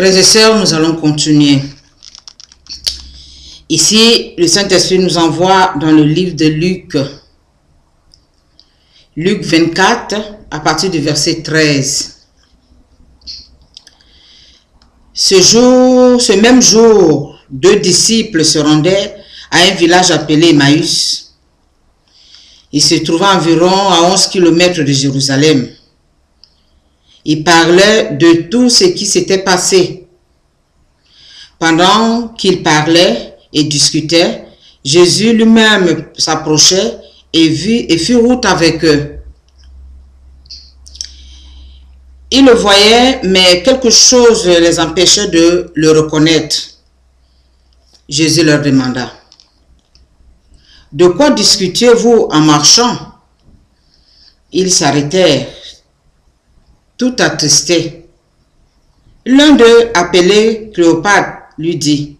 Frères et sœurs, nous allons continuer. Ici, le Saint-Esprit nous envoie dans le livre de Luc. Luc 24, à partir du verset 13. Ce même jour, 2 disciples se rendaient à un village appelé Emmaüs. Il se trouvait environ à 11 km de Jérusalem. Ils parlaient de tout ce qui s'était passé. Pendant qu'ils parlaient et discutaient, Jésus lui-même s'approchait et fit route avec eux. Ils le voyaient, mais quelque chose les empêchait de le reconnaître. Jésus leur demanda: « De quoi discutiez-vous en marchant ?» Ils s'arrêtèrent, tout attristés. L'un d'eux, appelé Cléopas, lui dit: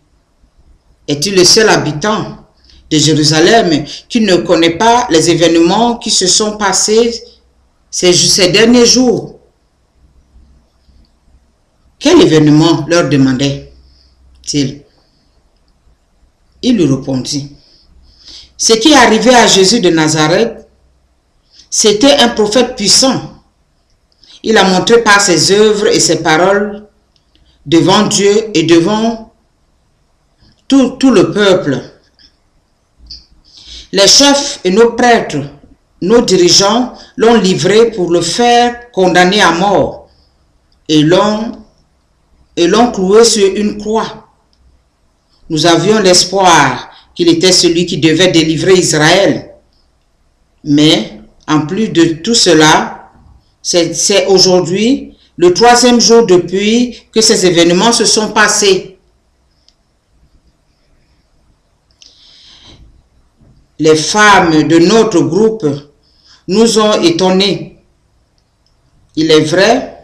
« Es-tu le seul habitant de Jérusalem qui ne connaît pas les événements qui se sont passés ces derniers jours? » Quel événement, leur demandait-il. Il lui répondit: « Ce qui est arrivé à Jésus de Nazareth, c'était un prophète puissant. Il a montré par ses œuvres et ses paroles devant Dieu et devant tout le peuple. Les chefs et nos prêtres, nos dirigeants l'ont livré pour le faire condamner à mort et l'ont cloué sur une croix. Nous avions l'espoir qu'il était celui qui devait délivrer Israël. Mais en plus de tout cela, c'est aujourd'hui le 3e jour depuis que ces événements se sont passés. Les femmes de notre groupe nous ont étonnés. Il est vrai,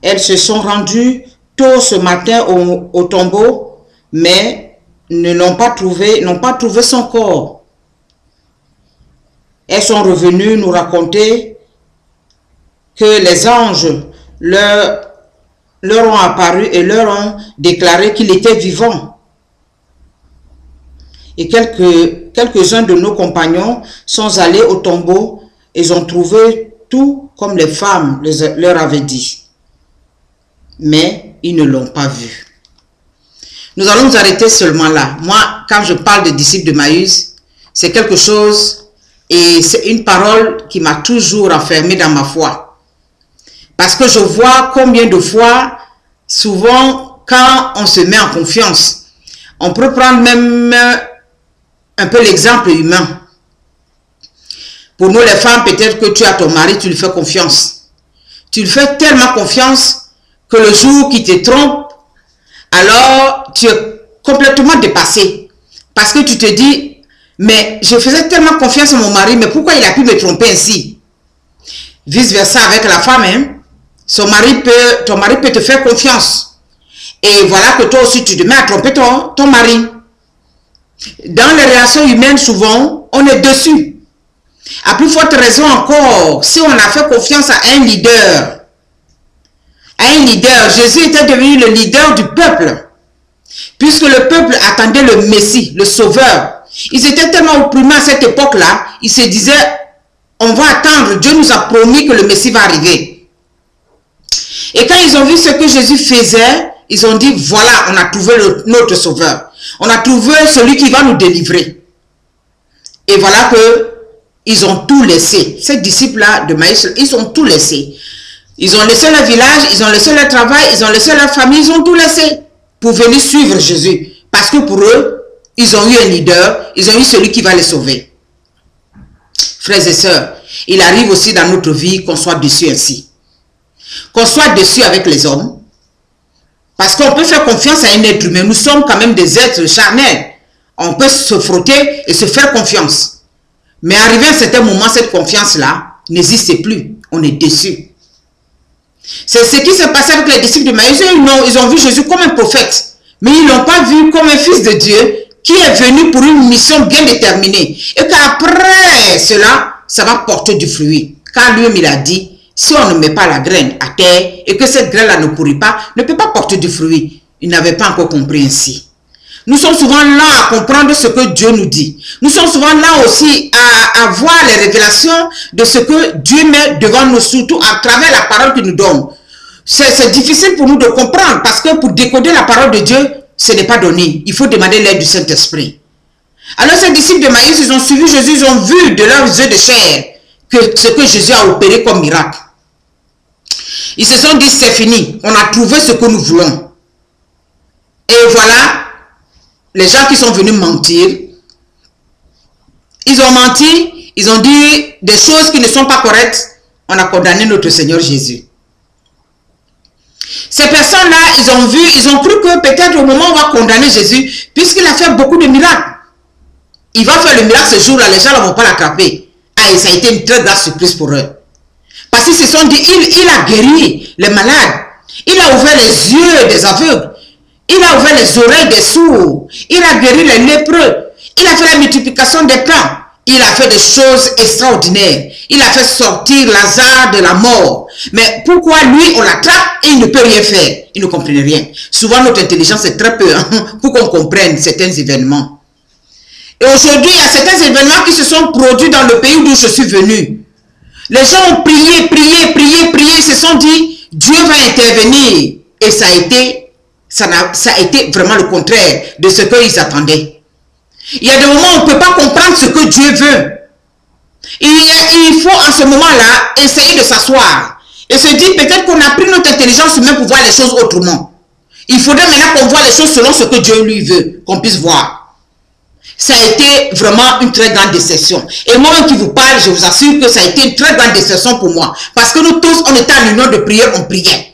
elles se sont rendues tôt ce matin au tombeau, mais n'ont pas trouvé son corps. Elles sont revenues nous raconter que les anges leur ont apparu et leur ont déclaré qu'il était vivant. Et quelques-uns de nos compagnons sont allés au tombeau et ils ont trouvé tout comme les femmes leur avaient dit. Mais ils ne l'ont pas vu. Nous allons nous arrêter seulement là. Moi, quand je parle des disciples de Maüs, c'est quelque chose et c'est une parole qui m'a toujours enfermé dans ma foi. Parce que je vois combien de fois, souvent, quand on se met en confiance, on peut prendre même un peu l'exemple humain. Pour nous les femmes, peut-être que tu as ton mari, tu lui fais confiance. Tu lui fais tellement confiance que le jour qu'il te trompe, alors tu es complètement dépassé. Parce que tu te dis, mais je faisais tellement confiance à mon mari, mais pourquoi il a pu me tromper ainsi? Vice versa avec la femme, hein? Ton mari peut te faire confiance. Et voilà que toi aussi tu te mets à tromper ton mari. Dans les relations humaines, souvent, on est dessus. À plus forte raison encore, si on a fait confiance à un leader, Jésus était devenu le leader du peuple. Puisque le peuple attendait le Messie, le Sauveur. Ils étaient tellement opprimés à cette époque-là, ils se disaient, on va attendre, Dieu nous a promis que le Messie va arriver. Et quand ils ont vu ce que Jésus faisait, ils ont dit, voilà, on a trouvé notre Sauveur. On a trouvé celui qui va nous délivrer. Et voilà que ils ont tout laissé. Ces disciples-là de Maïs, ils ont tout laissé. Ils ont laissé leur village, ils ont laissé leur travail, ils ont laissé leur famille, ils ont tout laissé pour venir suivre Jésus. Parce que pour eux, ils ont eu un leader, ils ont eu celui qui va les sauver. Frères et sœurs, il arrive aussi dans notre vie qu'on soit déçus ainsi. Qu'on soit déçus avec les hommes. Parce qu'on peut faire confiance à un être humain. Nous sommes quand même des êtres charnels. On peut se frotter et se faire confiance. Mais arrivé à un certain moment, cette confiance-là n'existe plus. On est déçus. C'est ce qui s'est passé avec les disciples de Maïs. Ils ont vu Jésus comme un prophète. Mais ils ne l'ont pas vu comme un fils de Dieu qui est venu pour une mission bien déterminée. Et qu'après cela, ça va porter du fruit. Car lui-même, il a dit, si on ne met pas la graine à terre et que cette graine-là ne pourrit pas, ne peut pas porter du fruit. Ils n'avaient pas encore compris ainsi. Nous sommes souvent là à comprendre ce que Dieu nous dit. Nous sommes souvent là aussi à voir les révélations de ce que Dieu met devant nous, surtout à travers la parole qu'il nous donne. C'est difficile pour nous de comprendre parce que pour décoder la parole de Dieu, ce n'est pas donné. Il faut demander l'aide du Saint-Esprit. Alors ces disciples de Maïs, ils ont suivi Jésus, ils ont vu de leurs yeux de chair ce que Jésus a opéré comme miracle. Ils se sont dit, c'est fini, on a trouvé ce que nous voulons. Et voilà, les gens qui sont venus mentir, ils ont menti, ils ont dit des choses qui ne sont pas correctes, on a condamné notre Seigneur Jésus. Ces personnes-là, ils ont vu, ils ont cru que peut-être au moment où on va condamner Jésus, puisqu'il a fait beaucoup de miracles, il va faire le miracle ce jour-là, les gens ne vont pas l'attraper. Ah, et ça a été une très grande surprise pour eux. Parce qu'ils se sont dit, il a guéri les malades, il a ouvert les yeux des aveugles, il a ouvert les oreilles des sourds, il a guéri les lépreux, il a fait la multiplication des pains, il a fait des choses extraordinaires, il a fait sortir Lazare de la mort. Mais pourquoi lui, on l'attrape et il ne peut rien faire? Il ne comprenait rien. Souvent, notre intelligence est très peu pour qu'on comprenne certains événements. Et aujourd'hui, il y a certains événements qui se sont produits dans le pays d'où je suis venu. Les gens ont prié, prié, prié, prié, ils se sont dit, Dieu va intervenir. Et ça a été vraiment le contraire de ce qu'ils attendaient. Il y a des moments où on ne peut pas comprendre ce que Dieu veut. Il faut en ce moment-là essayer de s'asseoir et se dire peut-être qu'on a pris notre intelligence humaine pour voir les choses autrement. Il faudrait maintenant qu'on voit les choses selon ce que Dieu lui veut, qu'on puisse voir. Ça a été vraiment une très grande déception. Et moi qui vous parle, je vous assure que ça a été une très grande déception pour moi. Parce que nous tous, on était en union de prière, on priait.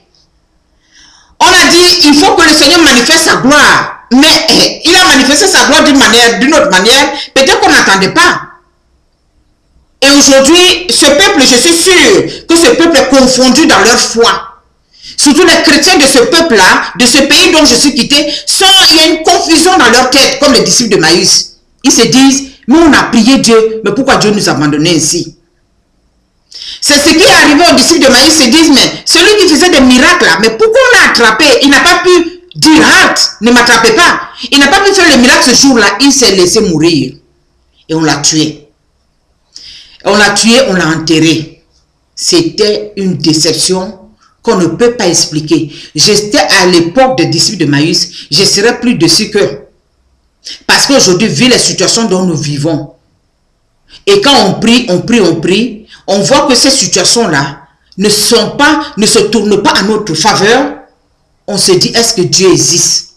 On a dit, il faut que le Seigneur manifeste sa gloire. Mais il a manifesté sa gloire d'une autre manière, peut-être qu'on n'attendait pas. Et aujourd'hui, ce peuple, je suis sûr que ce peuple est confondu dans leur foi. Surtout les chrétiens de ce peuple-là, de ce pays dont je suis quitté, il y a une confusion dans leur tête, comme les disciples de Maïs. Ils se disent, mais on a prié Dieu, mais pourquoi Dieu nous a abandonnés ainsi? C'est ce qui est arrivé aux disciples de Maïs, ils se disent, mais celui qui faisait des miracles là, mais pourquoi on l'a attrapé? Il n'a pas pu dire, hâte, ne m'attrapez pas. Il n'a pas pu faire le miracle ce jour-là, il s'est laissé mourir. Et on l'a tué. On l'a tué, on l'a enterré. C'était une déception qu'on ne peut pas expliquer. J'étais à l'époque des disciples de Maïs, je serais plus dessus qu'eux. Parce qu'aujourd'hui, vu les situations dont nous vivons, et quand on prie, on prie, on prie, on voit que ces situations-là ne se tournent pas à notre faveur. On se dit, est-ce que Dieu existe?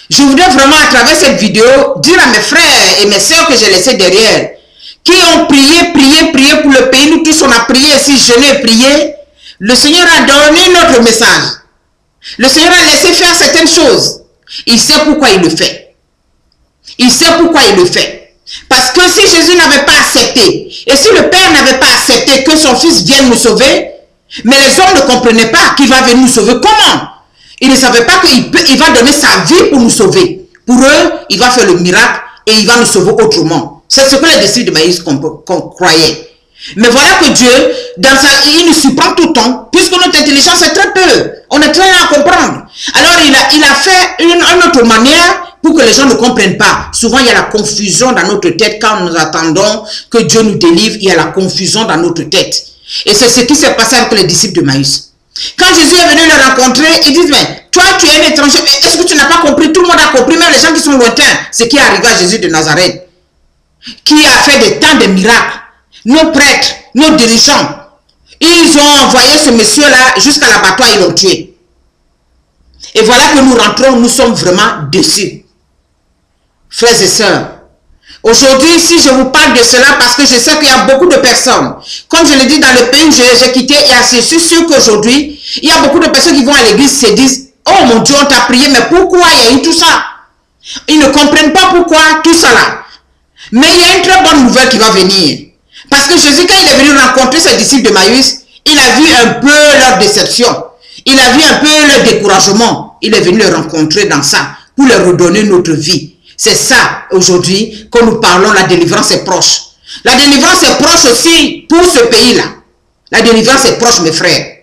Je voudrais vraiment, à travers cette vidéo, dire à mes frères et mes sœurs que j'ai laissés derrière, qui ont prié, prié, prié pour le pays. Nous tous, on a prié ici, jeûné et prié. Le Seigneur a donné notre message. Le Seigneur a laissé faire certaines choses. Il sait pourquoi il le fait. Il sait pourquoi il le fait. Parce que si Jésus n'avait pas accepté, et si le Père n'avait pas accepté que son Fils vienne nous sauver, mais les hommes ne comprenaient pas qu'il va venir nous sauver. Comment? Ils ne savaient pas qu'il va donner sa vie pour nous sauver. Pour eux, il va faire le miracle et il va nous sauver autrement. C'est ce que les disciples de Maïs croyaient. Mais voilà que Dieu, il nous surprend tout le temps, puisque notre intelligence est très peu. On est très à comprendre. Alors il a fait une autre manière pour que les gens ne comprennent pas. Souvent, il y a la confusion dans notre tête. Quand nous attendons que Dieu nous délivre, il y a la confusion dans notre tête. Et c'est ce qui s'est passé avec les disciples de Maïs. Quand Jésus est venu les rencontrer, ils disent, mais toi tu es un étranger, est-ce que tu n'as pas compris? Tout le monde a compris, même les gens qui sont lointains, ce qui est arrivé à Jésus de Nazareth, qui a fait des temps de miracles. Nos prêtres, nos dirigeants, ils ont envoyé ce monsieur-là jusqu'à l'abattoir, ils l'ont tué. Et voilà que nous rentrons, nous sommes vraiment déçus. Frères et sœurs, aujourd'hui, si je vous parle de cela, parce que je sais qu'il y a beaucoup de personnes, comme je l'ai dit dans le pays où j'ai quitté, je suis sûr qu'aujourd'hui, il y a beaucoup de personnes qui vont à l'église et se disent, oh mon Dieu, on t'a prié, mais pourquoi il y a eu tout ça? Ils ne comprennent pas pourquoi tout ça là. Mais il y a une très bonne nouvelle qui va venir. Parce que Jésus, quand il est venu rencontrer ses disciples de Maïs, il a vu un peu leur déception. Il a vu un peu leur découragement. Il est venu les rencontrer dans ça, pour leur redonner notre vie. C'est ça, aujourd'hui, quand nous parlons, la délivrance est proche. La délivrance est proche aussi pour ce pays-là. La délivrance est proche, mes frères.